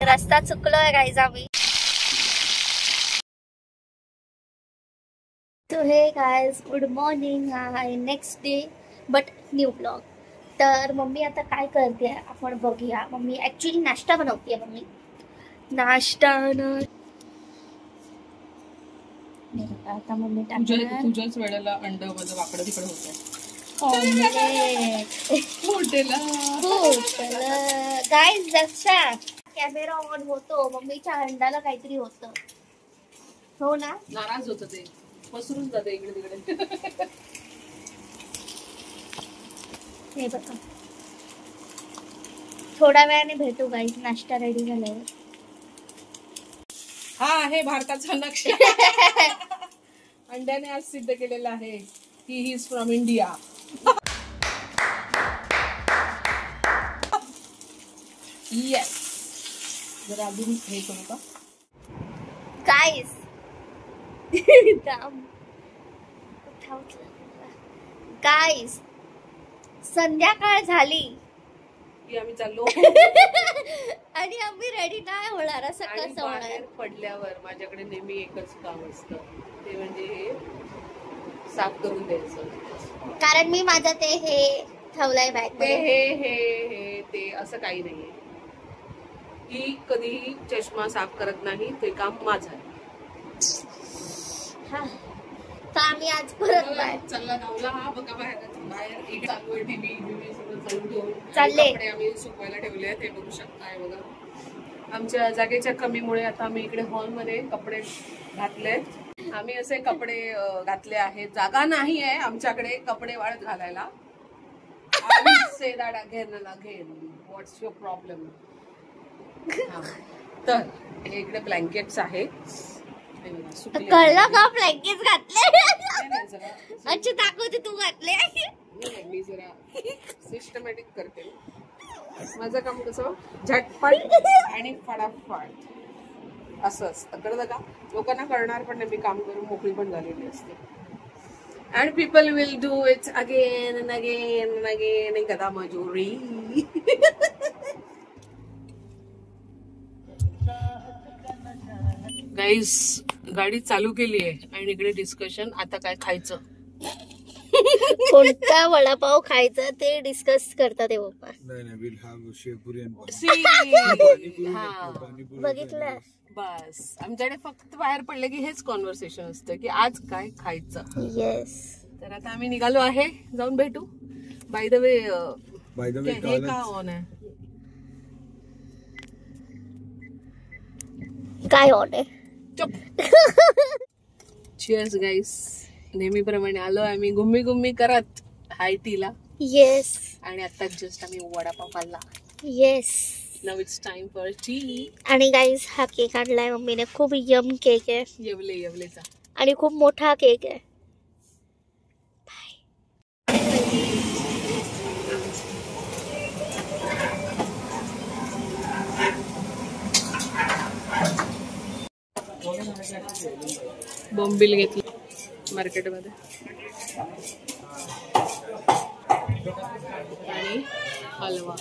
रस्ता चुकलोय गाईज आम्ही. सो हे guys good morning. High next day but new blog. तर मम्मी आता काय करते आपण बघूया. मम्मी ऍक्च्युली नाश्ता बनवते. मम्मी नाश्ता आता मम्मी तुझ्याच वेळेला अंड माझं वाकडं तिकडं होतं. गाईज लक्षात कॅमेरा ऑन होतो. मम्मीच्या अंडाला काहीतरी होतं हो ना. नाराज होत ते पसरून जाते इकडे तिकडे. हे बघा थोड्या वेळाने भेटू गाईज नाश्ता रेडी झाल्यावर. हा आहे भारताचा नक्षा. अंड्याने आज सिद्ध केलेला आहे he is from India. Yes जरा अजून हे करू का गाईज. गाईज संध्याकाळ झाली की आम्ही चाललो आणि आम्ही रेडी नाही होणार. असं कसं होणार. पडल्यावर माझ्याकडे नेहमी एकच काम असतं ते म्हणजे हे साफ करून द्यायचं. कारण मी माझं ते हे ठेवलंय बॅग ते हे ते असं काही नाहीये. ही कधीही चष्मा साफ करत नाही ते काम माझं आहे. तर आम्ही आज परत चालला धावला. हा बघा बाहेर एक चालू आहे टीव्ही सगळं चालू ठेवून चालले. कपडे आम्ही सुकवायला ठेवले ते बघू शकताय. बघा आमच्या जागेच्या कमीमुळे आता आम्ही इकडे हॉलमध्ये कपडे घातलेत. आम्ही असे कपडे घातले आहेत. जागा नाही आहे आमच्याकडे कपडे वाळत घालायला. Say that again and again what's your problem. तर हे इकडे ब्लँकेट्स आहेत. कळलं का ब्लँकेट घातले. अच्छा दाखवते तू घातले. मी जरा सिस्टमॅटिक करते. माझं काम कसं झटपट आणि फटाफट असं असतं. कळलं का. लोकांना कळणार पण नाही. मी काम करून मोकळी पण झालेली असते. And people will do it again and again and again. गदा मजुरी. गाईस गाडी चालू केली आहे आणि इकडे डिस्कशन आता काय खायचं. कोणता वडापाव खायचा ते डिस्कस करतात ते पप्पा. बघितलं बस आमच्याकडे फक्त बाहेर पडले की हेच कॉन्व्हर्सेशन असतं की आज काय खायचं. येस. तर आता आम्ही निघालो आहे. जाऊन भेटू. बाय द वे हे का ऑन आहे. काय ऑन आहे. चिअर्स गाईस. नेहमीप्रमाणे आलो आम्ही गुम्मी गुम्मी करत हाय टीला. येस. आणि आता जस्ट आम्ही वडापाव खाल्ला. Yes. Now it's time for T. आणि गाईज हा केक आणलाय मम्मीने. खूप यम केक आहे. येवलेचा आणि खूप मोठा केक आहे. बॉम्बिल घेतली मार्केटमध्ये आणि हलवा.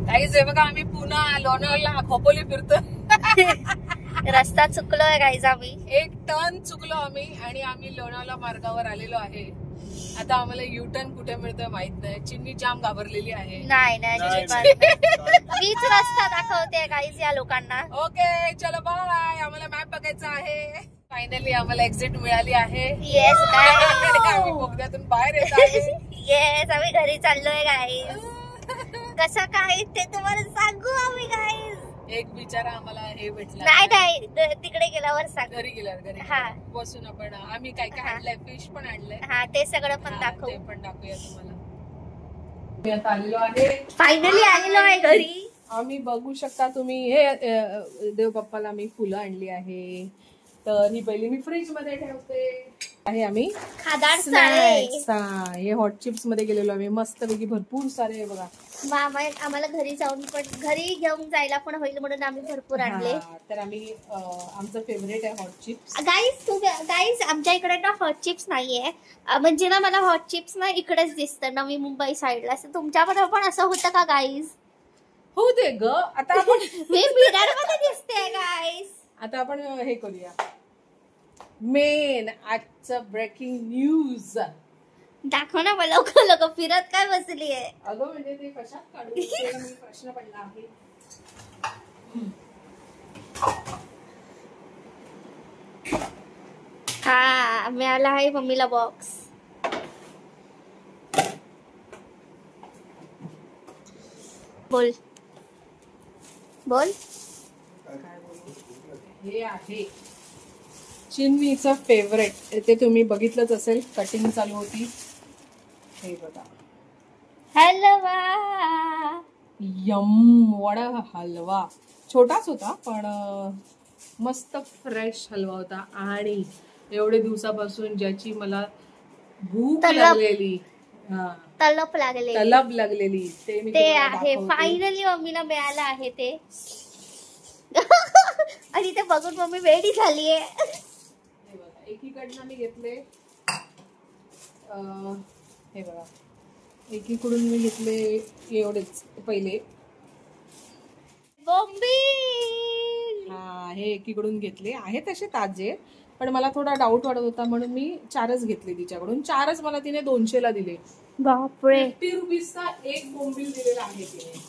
काहीच आहे बघा आम्ही पुन्हा लोणावळा खोपोली फिरतो. रस्ता चुकलोय गाईज आम्ही. एक टर्न चुकलो आम्ही आणि आम्ही लोणावळा मार्गावर आलेलो आहे. आता आम्हाला युटर्न कुठे मिळतोय माहित नाही. चिन्नी जाम घाबरलेली आहे. नाही मीच रस्ता दाखवते गाईज या लोकांना. ओके चलो बाय. आम्हाला मॅप बघायचा आहे. फायनली आम्हाला एक्झिट मिळाली आहे. येस आम्ही बोगद्यातून बाहेर येत आहे. येस आम्ही घरी चाललोय गाईज. कसं काय ते तुम्हाला सांगू आम्ही गाईज. एक बिचारा आम्हाला हे भेटला. नाही तिकडे गेल्यावर सांग. घरी गेल्यावर घरी बसून आपण आम्ही काय काय आणलंय. फिश पण आणलंय. हा ते सगळं पण दाखवू. ते पण दाखवूया तुम्हाला. मी आता आलेलो आहे. फायनली आलेलो आहे घरी. आम्ही बघू शकता तुम्ही हे देव बाप्पाला मी फुलं आणली आहे. तर ही पहिली मी फ्रीज मध्ये ठेवते. आहे आम्ही खादाड स्नॅक्स. हे हॉट चिप्स मध्ये गेलेलो आम्ही मस्तपैकी भरपूर सारे बघा. मामा आम्हाला घरी जाऊन पण घरी घेऊन जायला पण होईल म्हणून आम्ही भरपूर आणले. तर आम्ही आमचं फेवरेट आहे हॉट चिप्स. गाईज आमच्या इकडे ना हॉट चिप्स नाहीये. म्हणजे ना मला हॉट चिप्स ना इकडेच दिसतं नवी मुंबई साईडला. तुमच्याबरोबर पण असं होतं का गाईज? हो दे ग. आता आपण मी बिरारमध्ये दिसते गाईज. आता आपण हे करूया मेन आजचं ब्रेकिंग न्यूज. दाखव ना मला लोक फिरत काय बसली आहे. अगं म्हणजे ते कशात काढू मी प्रश्न पडला आहे. हा मिळाला आहे मम्मीला बॉक्स. बोल बोल. हे आहे चिन्नीचं फेवरेट. ते तुम्ही बघितलंच असेल कटिंग चालू होती. हे बघा हलवा. यम वडा हलवा. छोटाच होता पण मस्त फ्रेश हलवा होता. आणि एवढे दिवसापासून ज्याची मला भूक लागलेली तलप लागलेली ते आहे फायनली मम्मीला मिळालं आहे ते. आणि ते बघून मम्मी वेडी झालीये. एकीकडनं मी घेतले हे बघा. एकीकडून मी घेतले एवढेच पहिले बोंबील. हा हे एकीकडून घेतले. आहे तसे ताजे पण मला थोडा डाऊट वाटत होता म्हणून मी 4च घेतले तिच्याकडून. 4च मला तिने 200 ला दिले. बापरे. 50 रुपीजचा एक बोंबील दिलेला आहे तिने.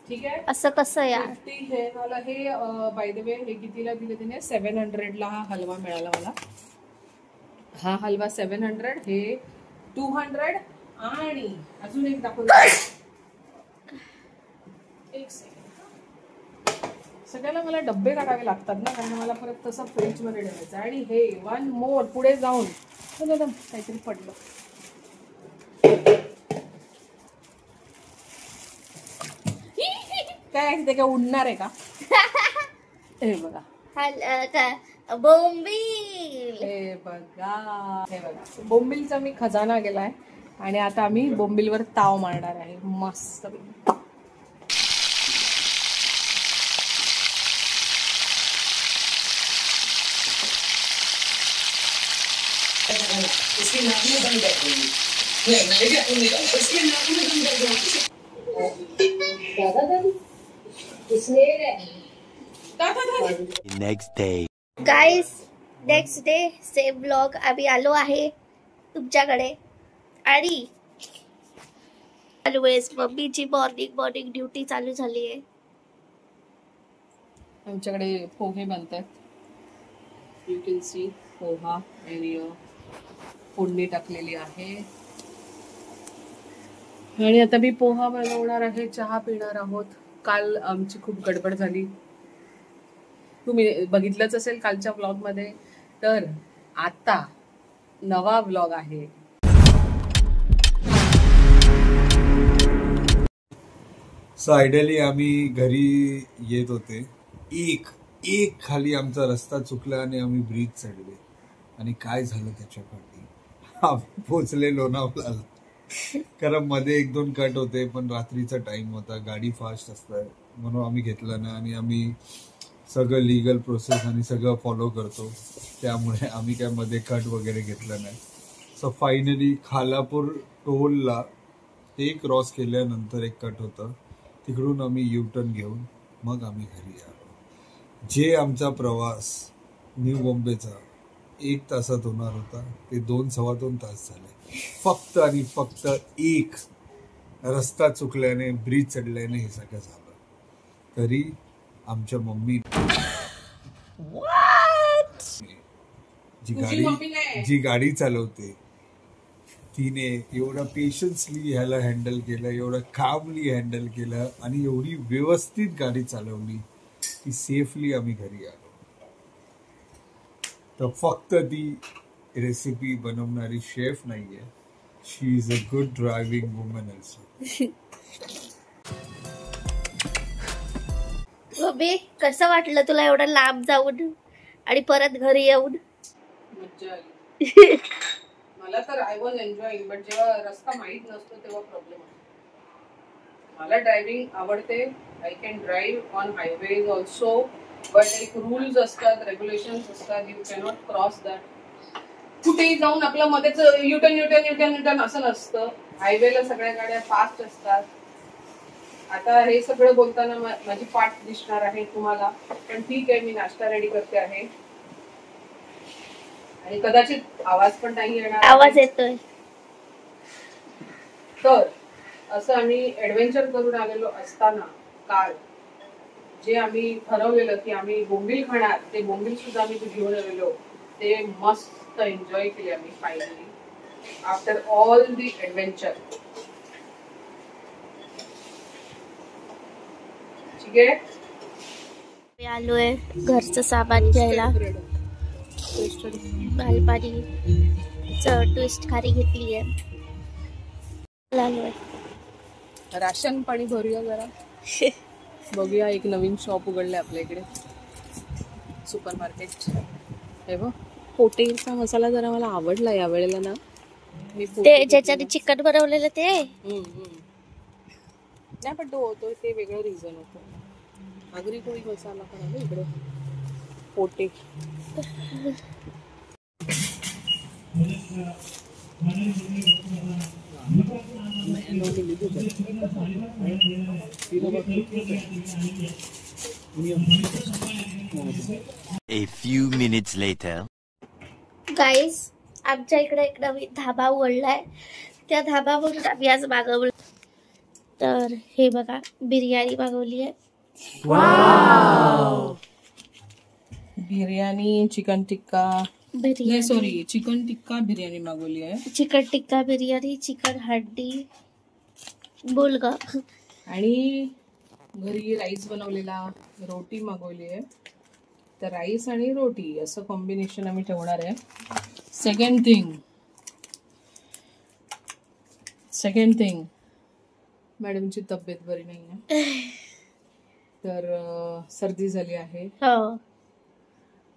ठीक आहे असं कसं यार. हे मला हे बाय द वे हे कितीला दिले तिने 700 ला हा हलवा मिळाला मला. हा हलवा 700 हे 200 आणि अजून एक दाखवतो. एक सेकंड. सगळ्याला मला डब्बे काढावे लागतात ना कारण मला परत तसं फ्रीज मध्ये ठेवायचं. आणि हे 1 मोर पुढे जाऊन काहीतरी पडलं. काय ते काय उडणार आहे का? हे बघा बोंबील. हे बघा बोंबीलचा मी खजाना गेलाय. आणि आता आम्ही बोंबीलवर ताव मारणार आहे मस्त. Guys next day same blog आम्ही आलो आहे तुमच्याकडे. आणि ऑलवेज मम्मीची मॉर्निंग ड्युटी चालू झाली आहे. आमच्याकडे पोहे बनतात. यू कॅन सी पोहा आणि फोडणी टाकलेली आहे. आणि आता मी पोहा बनवणार आहे. चहा पिणार आहोत. काल आमची खूप गडबड झाली. तुम्ही बघितलंच असेल कालच्या व्लॉग मध्ये. तर आता नवा व्लॉग आहे. सो आयडियली आम्ही घरी येत होते. एक खाली आमचा रस्ता चुकला आणि आम्ही ब्रिज चढले. आणि काय झालं त्याच्याकडे आम्ही पोचले लोणावळ्याला. कारण मध्ये 1-2 कट होते पण रात्रीचा टाइम होता. गाडी फास्ट असतं म्हणून आम्ही घेतलं ना. आणि आम्ही सगळं लिगल प्रोसेस आणि सगळं फॉलो करतो त्यामुळे आम्ही काय मध्ये कट वगैरे घेतलं नाही. सो फायनली खालापूर टोलला ते क्रॉस केल्यानंतर एक कट होतं. तिकडून आम्ही U-टर्न घेऊन मग आम्ही घरी आलो. जे आमचा प्रवास न्यू बॉम्बेचा 1 तासात होणार होता ते 2-2.25 तास झाले. फक्त आणि फक्त एक रस्ता चुकल्याने ब्रिज चढल्याने हे सगळं झालं. तरी आमच्या मम्मी जी गाडी चालवते तिने एवढं पेशन्सली ह्याला हँडल केलं, एवढं कामली हँडल केलं आणि एवढी व्यवस्थित गाडी चालवली की सेफली आम्ही घरी आलो. तर फक्त ती रेसिपी बनवणारी शेफ नाहीये, she is a good driving woman also. बबे कसं वाटलं तुला एवढं लांब जाऊन? आणि परत घरी येऊन मज्जा आली. मला तर आय वॉज एन्जॉईंग, बट जेव्हा रस्ता माहित नसतो तेव्हा प्रॉब्लेम आहे. मला ड्रायव्हिंग आवडते, I can drive on highways also, but एक रूल्स असतात, रेग्युलेशन्स असतात, यू कॅनॉट क्रॉस दॅट. कुठेही जाऊन आपलं मध्येच युटर्न युटर्न युटर्न युटर्न असं नसतं. हायवेला सगळ्या गाड्या फास्ट असतात. आता हे सगळं बोलताना माझी पाठ दिसणार आहे तुम्हाला, पण ठीक आहे, मी नाश्ता रेडी करते आहे आणि कदाचित आवाज पण नाही येणार. आवाज येतोय. तर असं आम्ही ऍडव्हेंचर करून आलेलो असताना काल जे आम्ही ठरवलेलं की आम्ही बोंबील खाणार, ते बोंबील सुद्धा आम्ही घेऊन आलेलो. ते मस्त एन्जॉय केले आम्ही finally after all the adventure. ठीक आहे, आलोय घरचं सामान घ्यायला. मालपाणी ट्विस्ट खारी घेतली आहे. आलोय राशन पाणी भरूया जरा. बघूया, एक नवीन शॉप उघडले आपल्या इकडे, सुपर मार्केट. हे बघ, पोटेचा मसाला जरा मला आवडला या वेळेला ना. मी ते ज्याच्याने चिकन बनवलेलं ते नाही, पण तो होतो ते वेगळं रिझन होतं. आगरी कोळी मसाला पण आहे इकडे, Pote. A few minutes later. गाईस, आमच्या इकडे एक नवीन धाबा उघडलाय. त्या धाबावरून आम्ही आज मागवलं. तर हे बघा, बिर्याणी मागवली आहे. बिर्याणी, चिकन टिक्का बिर्याणी, सॉरी चिकन टिक्का बिर्याणी मागवली आहे. चिकन टिक्का बिर्याणी, चिकन हड्डी, बोलगा आणि घरी राईस बनवलेला, रोटी मागवली आहे. तर राईस आणि रोटी असं कॉम्बिनेशन आम्ही ठेवणार आहे. सेकंड थिंग मॅडमची तब्येत बरी नाही आहे, तर सर्दी झाली आहे. हो,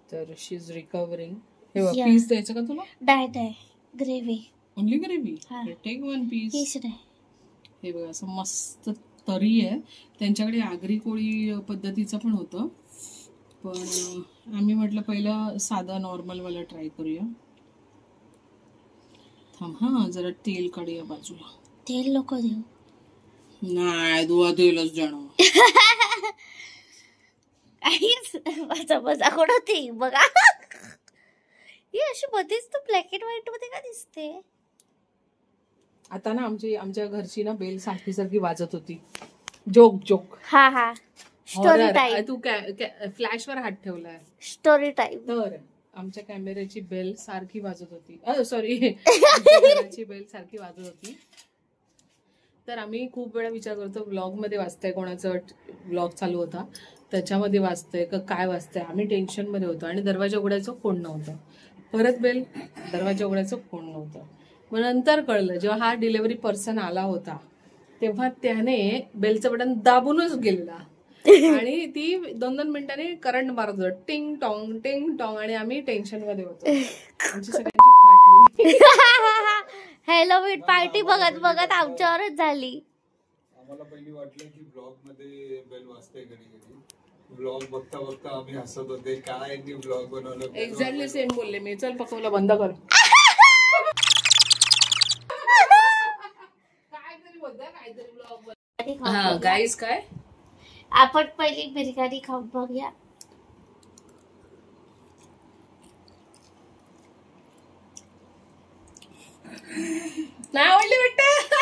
तर शी इज रिकव्हरिंग. हे बघ, पीस द्यायचं का तुला? डाएट आहे, ग्रेव्ही. Only gravy? हा. Take one piece. पीस नाही. हे बघा, असं मस्त तरी आहे. त्यांच्याकडे आगरी कोळी पद्धतीचं पण होतं, पण आम्ही म्हटलं पहिलं साधा नॉर्मल वाला ट्राय करूया. थांब हा, जरा तेल काढूया बाजूला. तेल नको देऊ. नाही, दुवा तेलच देणं. माझा मजाक होती बघा. ही अशी मध्येच तू ब्लॅक अँड व्हाईट मध्ये का दिसते? आता ना आमच्या घरची ना बेल सारखी सारखी वाजत होती. जोक. हा हा, स्टोरी टाइम. तू फ्लॅशवर हात ठेवलाय. Story time. तर आमच्या कॅमेऱ्याची बेल सारखी वाजत होती. सॉरी, घराची बेल सारखी वाजत होती. तर आम्ही खूप वेळा विचार करतो, व्लॉग मध्ये वाजतंय, कोणाचा व्लॉग चालू होता त्याच्यामध्ये वाजतंय का काय वाजतंय. आम्ही टेन्शन मध्ये होतो आणि दरवाजा उघडायचं कोण नव्हतं. परत बेल, दरवाजा उघडायचं कोण नव्हतं. मग नंतर कळलं, जेव्हा हा डिलिव्हरी पर्सन आला होता तेव्हा त्याने बेलचं बटन दाबूनच गेलेला आणि ती 2-2 मिनिटांनी करंट मारत होतं, टिंग टॉंग. आणि आम्ही टेन्शन मध्ये होतो. आमची सगळ्यांची फाटली. हॅलोवीन पार्टी बघत बघत आमच्यावरच झाली. आम्हाला पहिली वाटलं की ब्लॉग मध्ये बेल वाजते कधी कधी. ब्लॉग बघता बघता आम्ही हसत होते, काय ब्लॉग बनवलं. एक्झॅक्टली सेम बोलले मी. चल पकवलं बंद कर. हा गाईस, काय आपण पहिली बिर्याणी खाऊन बघूया. नाही आवडली वाटत.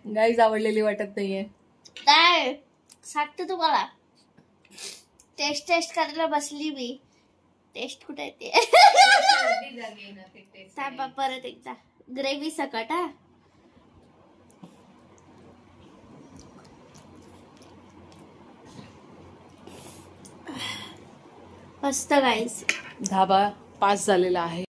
गाईस, आवडलेली वाटत नाहीये. नाही, सांगते तुम्हाला. टेस्ट करायला बसली मी. टेस्ट कुठे येते? थांबा, परत एकदा. ग्रेव्ही सकट. हा, मस्त गाईस. धाबा पास झालेला आहे.